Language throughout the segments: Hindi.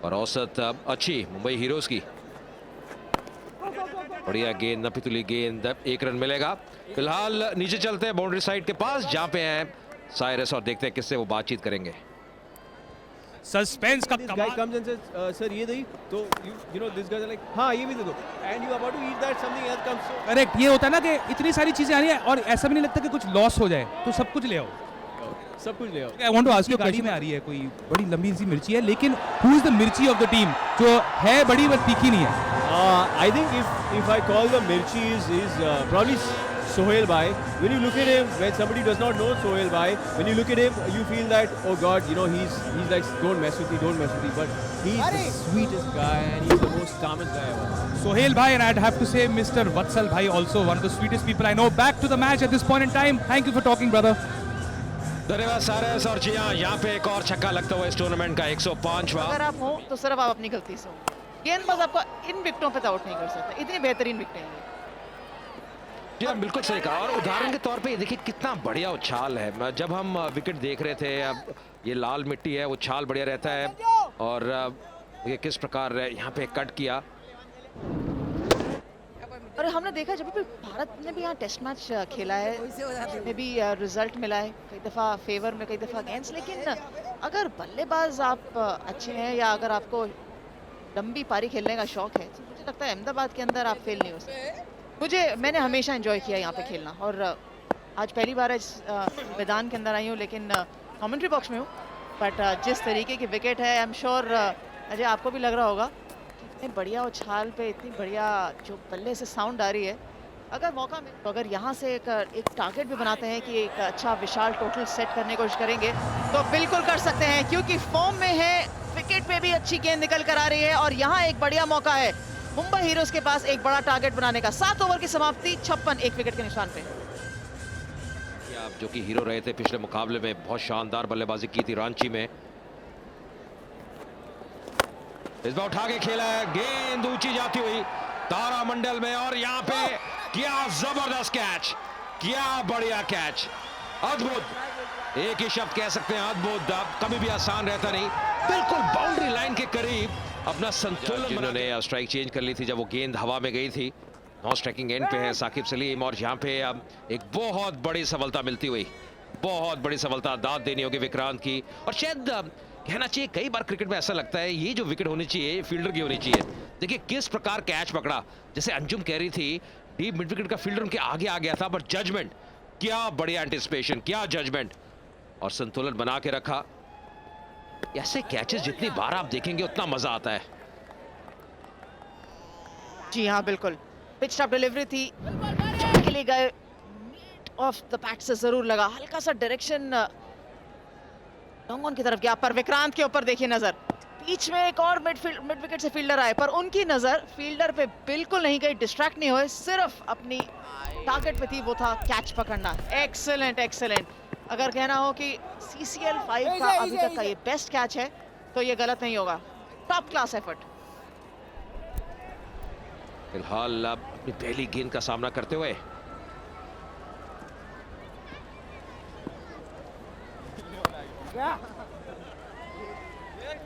और औसत अच्छी मुंबई हीरोज की। बढ़िया गेंद, नफीतुली गेंद, 1 रन मिलेगा। फिलहाल नीचे चलते हैं बाउंड्री साइड के पास जहां पे हैं साइरस और देखते हैं किससे वो बातचीत करेंगे। सस्पेंस का This guy कमाल। comes and says, "Sir, ये दही." तो you know this guys are like, "हाँ, ये भी दे दो." And you about to eat that, something else comes. So correct, ये होता है ना कि इतनी सारी चीजें आ रही है और ऐसा भी नहीं लगता कि कुछ लॉस हो जाए, तो सब कुछ ले आओ। सब कुछ ले आओ। I want to ask you, गाड़ी में आ रही है कोई बड़ी लंबी सी मिर्ची है, लेकिन हु इज द मिर्ची ऑफ द टीम, जो है बड़ी बट तीखी नहीं है। I think if I call the Mirchi is probably Sohail Bhai. When you look at him, when somebody does not know Sohail Bhai, when you look at him, you feel that, oh God, you know, he's like, don't mess with me, don't mess with me. But he's the sweetest guy and he's the most calmest guy ever. Sohail Bhai, and I'd have to say Mr. Vatsal Bhai also one of the sweetest people I know. Back to the match at this point in time. Thank you for talking, brother. धन्यवाद सारस। और जी हाँ, यहाँ पे एक और छक्का लगता हुआ इस टूर्नामेंट का 105वां। अगर आप हो तो सिर्फ आप अपनी गलती से हो। गेंदबाज आपको इन विकेटों पे आउट नहीं कर सकता, इतनी बेहतरीन विकेटें हैं। जी हाँ, बिल्कुल सही कहा। और उदाहरण के तौर पे ये देखिए कितना बढ़िया उछाल है। जब हम विकेट देख रहे थे, अब ये लाल मिट्टी है, उछाल बढ़िया रहता है। और ये किस प्रकार यहाँ पे कट किया। और हमने देखा जब भी भारत ने भी यहाँ टेस्ट मैच खेला है, में भी रिजल्ट मिला है, कई दफ़ा फेवर में, कई दफ़ा अगेंस्ट। लेकिन अगर बल्लेबाज आप अच्छे हैं या अगर आपको लंबी पारी खेलने का शौक है, तो मुझे लगता है अहमदाबाद के अंदर आप फेल नहीं हो सकते। मैंने हमेशा एंजॉय किया यहाँ पे खेलना, और आज पहली बार इस मैदान के अंदर आई हूँ, लेकिन कमेंट्री बॉक्स में हूँ। बट जिस तरीके की विकेट है, आई एम श्योर अजय आपको भी लग रहा होगा इतनी बढ़िया उछाल पे, इतनी बढ़िया जो बल्ले से साउंड आ रही है। अगर मौका मिले तो अगर यहाँ से एक टारगेट भी बनाते हैं कि एक अच्छा विशाल टोटल सेट करने की कोशिश करेंगे, तो बिल्कुल कर सकते हैं, क्योंकि फॉर्म में है। विकेट पे भी अच्छी गेंद निकल कर आ रही है और यहाँ एक बढ़िया मौका है मुंबई हीरोज के पास एक बड़ा टारगेट बनाने का। 7 ओवर की समाप्ति, 56 एक विकेट के निशान पे। आप जो कि हीरो रहे थे पिछले मुकाबले में, बहुत शानदार बल्लेबाजी की थी रांची में। इस बार उठा के खेला है, गेंद ऊंची जाती हुई तारामंडल में, और यहाँ पे क्या जबरदस्त कैच, क्या बढ़िया कैच, अद्भुत। एक ही शब्द कह सकते हैं, अद्भुत। कभी भी आसान रहता नहीं, बिल्कुल बाउंड्री लाइन के करीब अपना संतुलन। जिन्होंने स्ट्राइक चेंज कर ली थी जब वो गेंद हवा में गई थी। नॉन स्ट्राइकिंग एंड पे है साकिब सलीम, और यहाँ पे अब एक बहुत बड़ी सफलता मिलती हुई, बहुत बड़ी सफलता दाद देनी होगी विक्रांत की। और शायद कहना चाहिए, कई बार क्रिकेट में ऐसा लगता है ये जो विकेट होनी चाहिए फील्डर की होनी चाहिए। देखिए किस प्रकार कैच पकड़ा, जैसे अंजुम कह रही थी डीप मिड विकेट का फील्डर उनके आगे आ गया था, बट जजमेंट, क्या बढ़िया एंटिसिपेशन, क्या जजमेंट, और संतुलन बना के रखा। ऐसे कैचेस जितनी बार आप देखेंगे उतना मजा आता है। जी हाँ, बिल्कुल। पिच टॉप डिलीवरी थी, के लिए गए, ऑफ द पैट से जरूर लगा, हल्का सा डायरेक्शन लॉन्ग ऑन की तरफ गया, पर विक्रांत के ऊपर देखिए नजर। बीच में एक और मिड विकेट से फील्डर आए, पर उनकी नजर फील्डर पे बिल्कुल नहीं गई, डिस्ट्रैक्ट नहीं हुए, सिर्फ अपनी टारगेट पे थी, वो था कैच पकड़ना। Excellent, excellent. अगर कहना हो कि CCL 5 का अभी तक का ये बेस्ट कैच है, तो ये गलत नहीं होगा। Top class effort. फिलहाल अपनी पहली गेंद का सामना करते हुए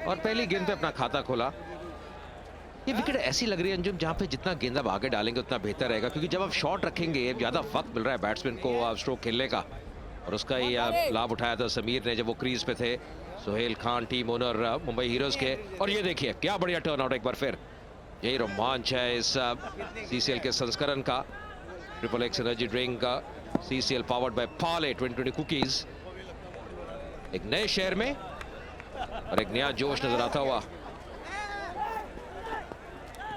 और पहली गेंद पे अपना खाता खोला। ये विकेट ऐसी लग रही है अंजुम, जहां पे जितना गेंद आप आगे डालेंगे उतना बेहतर रहेगा, क्योंकि जब आप शॉट रखेंगे ज्यादा वक्त मिल रहा है बैट्समैन को स्ट्रोक खेलने का, और उसका ही लाभ उठाया था समीर ने जब वो क्रीज पे थे। Sohail Khan team owner Mumbai heroes के, और ये देखिए क्या बढ़िया टर्नआउट एक बार फिर। यही रोमांच है इस CCL के संस्करण का। ट्रिपल एक्स एनर्जी ड्रिंक का CCL powered by Parle 2020 cookies, एक नए शहर में और एक नया जोश नजर आता हुआ।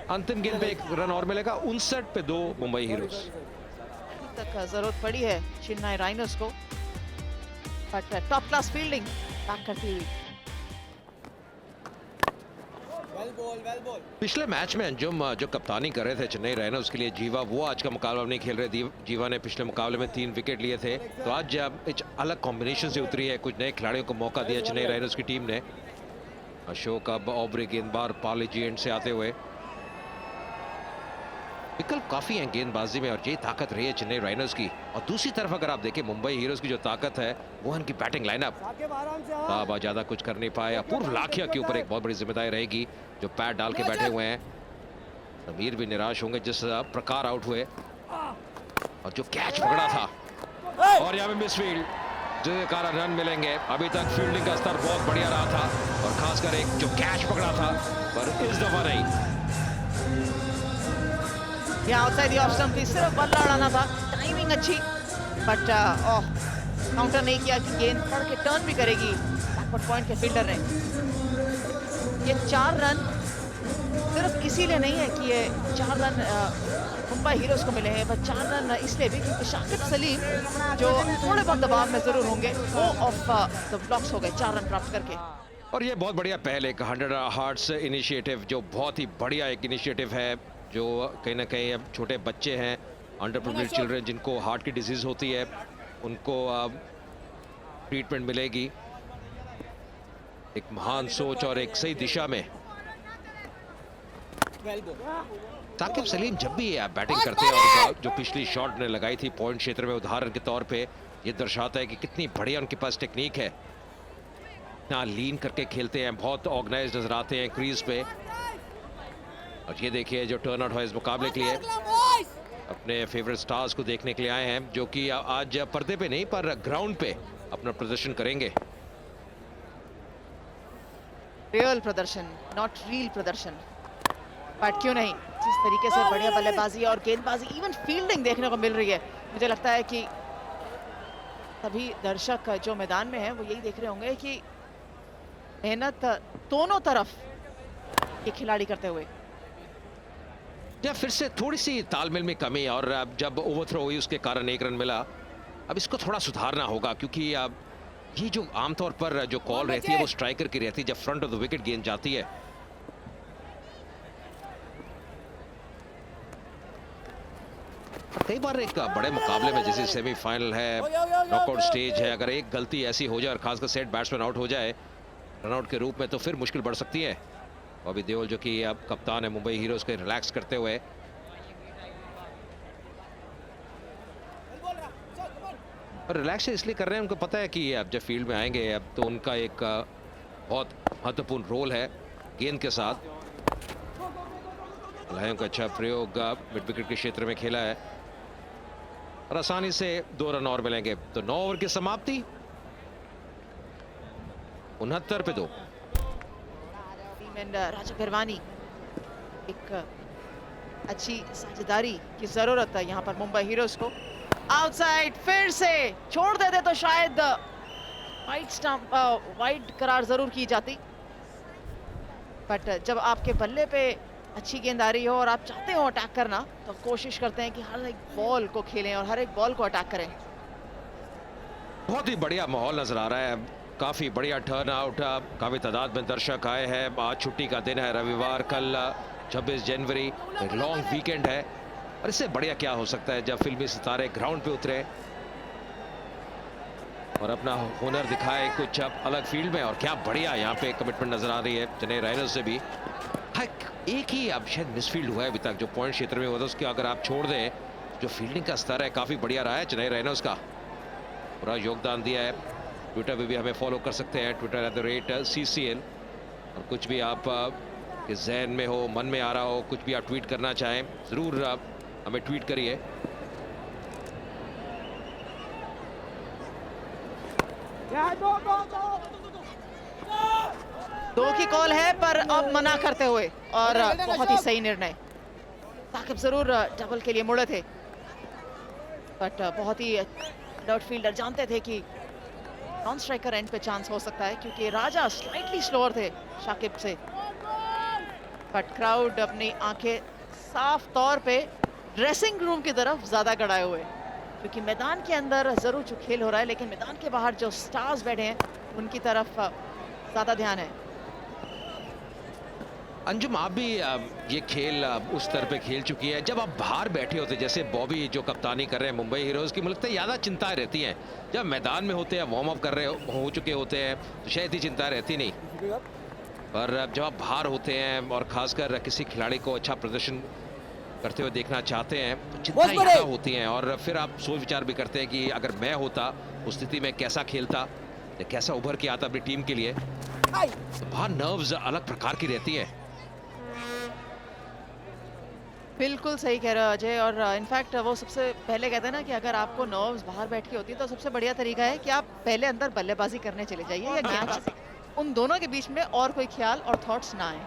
अंतिम गेंद पे एक रन और मिलेगा, 59 पे 2 मुंबई हीरोज। तक जरूरत पड़ी है चेन्नई राइनोस को, but top class fielding back करती हुई। पिछले मैच में अंजुम जो कप्तानी कर रहे थे चेन्नई राइनोस के लिए जीवा, वो आज का मुकाबला नहीं खेल रहे। जीवा ने पिछले मुकाबले में 3 विकेट लिए थे, तो आज एक अलग कॉम्बिनेशन से उतरी है, कुछ नए खिलाड़ियों को मौका दिया चेन्नई राइनोस की टीम ने। अशोक अब ऑब्रे गेंदबाज पार्ले जी एंड से आते हुए, विकल्प काफी हैं गेंदबाजी में और यही ताकत रही है चेन्नई राइनोज की। और दूसरी तरफ अगर आप देखें मुंबई हीरोज की जो ताकत है वो इनकी बैटिंग लाइनअप। अब ज्यादा कुछ कर नहीं पाए। अपूर्व लाखिया के ऊपर एक बहुत बड़ी जिम्मेदारी रहेगी जो पैड डाल के बैठे हुए हैं। समीर भी निराश होंगे जिस प्रकार आउट हुए और जो कैच पकड़ा था और यहाँ पे मिसफील्ड जिसके कारण रन मिलेंगे। अभी तक फील्डिंग का स्तर बहुत बढ़िया रहा था और खासकर एक जो कैच पकड़ा था पर इस दफा नहीं। यहाँ आउटसाइड द ऑफ स्टंप थी, सिर्फ बल्ला उड़ाना था, टाइमिंग अच्छी बट काउंटर नहीं किया कि गेंद पकड़ के टर्न भी करेगी बैकवर्ड पॉइंट के फील्डर ने। ये 4 रन सिर्फ इसीलिए नहीं है कि ये 4 रन मुंबई हीरोज को मिले हैं, बस 4 रन इसलिए भी क्योंकि शाकिब सलीम जो थोड़े बहुत दबाव में जरूर होंगे वो ऑफ द ब्लॉक्स हो गए 4 रन प्राप्त करके। और ये बहुत बढ़िया पहल एक 100 हार्ट्स इनिशिएटिव जो बहुत ही बढ़िया एक इनिशिएटिव है जो कहीं ना कहीं अब छोटे बच्चे हैं अंडर प्रिविलेज्ड चिल्ड्रन जिनको हार्ट की डिजीज होती है उनको ट्रीटमेंट मिलेगी। एक महान सोच और एक सही दिशा में। साकिब सलीम जब भी बैटिंग करते हैं और जो पिछली शॉट ने लगाई थी पॉइंट क्षेत्र में उदाहरण के तौर पे ये दर्शाता है कि कितनी बढ़िया उनके पास टेक्निक है। इतना लीन करके खेलते हैं, बहुत ऑर्गेनाइज नजर आते हैं क्रीज पे। और ये देखिए जो टर्न आउट है इस मुकाबले के लिए अपने फेवरेट स्टार्स को देखने के लिए आए हैं जो कि आज पर्दे पे नहीं पर ग्राउंड पे अपना प्रदर्शन करेंगे। रियल प्रदर्शन, नॉट रील प्रदर्शन, बट क्यों नहीं जिस तरीके से बढ़िया बल्लेबाजी और गेंदबाजी इवन फील्डिंग देखने को मिल रही है। मुझे लगता है कि सभी दर्शक जो मैदान में हैं वो यही देख रहे होंगे कि मेहनत दोनों तरफ ये खिलाड़ी करते हुए। या फिर से थोड़ी सी तालमेल में कमी और अब जब ओवरथ्रो हुई उसके कारण 1 रन मिला। अब इसको थोड़ा सुधारना होगा क्योंकि अब ये जो आमतौर पर जो कॉल रहती है वो स्ट्राइकर की रहती है जब फ्रंट ऑफ द विकेट गेंद जाती है। कई बार एक बड़े मुकाबले में जैसे सेमीफाइनल है, नॉकआउट स्टेज है, अगर एक गलती ऐसी हो जाए और खासकर सेट बैट्समैन आउट हो जाए रनआउट के रूप में तो फिर मुश्किल बढ़ सकती है। अभी देओल जो कि अब कप्तान है मुंबई हीरोज को रिलैक्स करते हुए और रिलैक्स इसलिए कर रहे हैं उनको पता है कि अब जब फील्ड में आएंगे अब तो उनका एक बहुत महत्वपूर्ण रोल है गेंद के साथ। लायों का अच्छा प्रयोग मिड विकेट के क्षेत्र में खेला है और आसानी से 2 रन और मिलेंगे तो 9 ओवर की समाप्ति 69 पे 2। राजा गिरवानी एक अच्छी साझेदारी की जरूरत है यहाँ पर मुंबई हीरोज को। आउटसाइड फिर से छोड़ देते तो शायद वाइड स्टंप वाइड करार जरूर की जाती, बट जब आपके बल्ले पे अच्छी गेंद आ रही हो और आप चाहते हो अटैक करना तो कोशिश करते हैं कि हर एक बॉल को खेलें और हर एक बॉल को अटैक करें। बहुत ही बढ़िया माहौल नजर आ रहा है, काफी बढ़िया टर्न आउट, काफी तादाद में दर्शक आए हैं। आज छुट्टी का दिन है रविवार, कल 26 जनवरी एक लॉन्ग वीकेंड है और इससे बढ़िया क्या हो सकता है जब फिल्मी सितारे ग्राउंड पे उतरे और अपना हुनर दिखाए कुछ अब अलग फील्ड में। और क्या बढ़िया यहाँ पे कमिटमेंट नजर आ रही है चेन्नई राइनोज से भी। एक ही अब शायद मिसफील्ड हुआ है अभी तक जो पॉइंट क्षेत्र में हुआ था उसके अगर आप छोड़ दें जो फील्डिंग का स्तर है काफी बढ़िया रहा है चेन्नई राइनोज का, पूरा योगदान दिया है। ट्विटर पे भी हमें फॉलो कर सकते हैं Twitter@CCL और कुछ भी आप के जहन में हो, मन में आ रहा हो, कुछ भी आप ट्वीट करना चाहें जरूर आप हमें ट्वीट करिए। दो की कॉल है पर अब मना करते हुए और बहुत ही सही निर्णय। साकिब जरूर डबल के लिए मुड़े थे बट बहुत ही डॉट फील्डर जानते थे कि नॉन स्ट्राइकर एंड पे चांस हो सकता है क्योंकि राजा स्लाइटली स्लोअर थे शाकिब से, बट क्राउड अपनी आंखें साफ तौर पे ड्रेसिंग रूम की तरफ ज्यादा गड़ाए हुए क्योंकि मैदान के अंदर जरूर जो खेल हो रहा है लेकिन मैदान के बाहर जो स्टार्स बैठे हैं उनकी तरफ ज्यादा ध्यान है। अंजुम आप भी ये खेल उस स्तर पे खेल चुकी है, जब आप बाहर बैठे होते जैसे बॉबी जो कप्तानी कर रहे हैं मुंबई हीरोज की, मुझे लगता है ज्यादा चिंताएं रहती हैं। जब मैदान में होते हैं वार्म अप कर रहे हो चुके होते हैं तो शायद ही चिंता रहती नहीं, पर जब आप बाहर होते हैं और खासकर किसी खिलाड़ी को अच्छा प्रदर्शन करते हुए देखना चाहते हैं, तो चिंताएं ज्यादा होती हैं और फिर आप सोच विचार भी करते हैं कि अगर मैं होता उस स्थिति में कैसा खेलता या कैसा उभर के आता अपनी टीम के लिए। तो बाहर नर्व्स अलग प्रकार की रहती है। बिल्कुल सही कह रहे हो अजय, और इनफैक्ट वो सबसे पहले कहते हैं ना कि अगर आपको नर्व्स बाहर बैठ के होती है तो सबसे बढ़िया तरीका है कि आप पहले अंदर बल्लेबाजी करने चले जाइए या मैच उन दोनों के बीच में और कोई ख्याल और थॉट्स ना आए।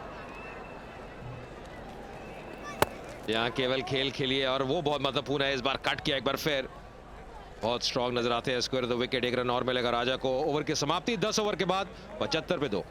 यहाँ केवल खेल खेलिए और वो बहुत महत्वपूर्ण है। इस बार कट किया एक बार फिर, बहुत स्ट्रॉन्ग नजर आते हैं स्क्वायर द विकेट। एक रन और मिलेगा राजा को। ओवर की समाप्ति 10 ओवर के बाद 75 पे 2।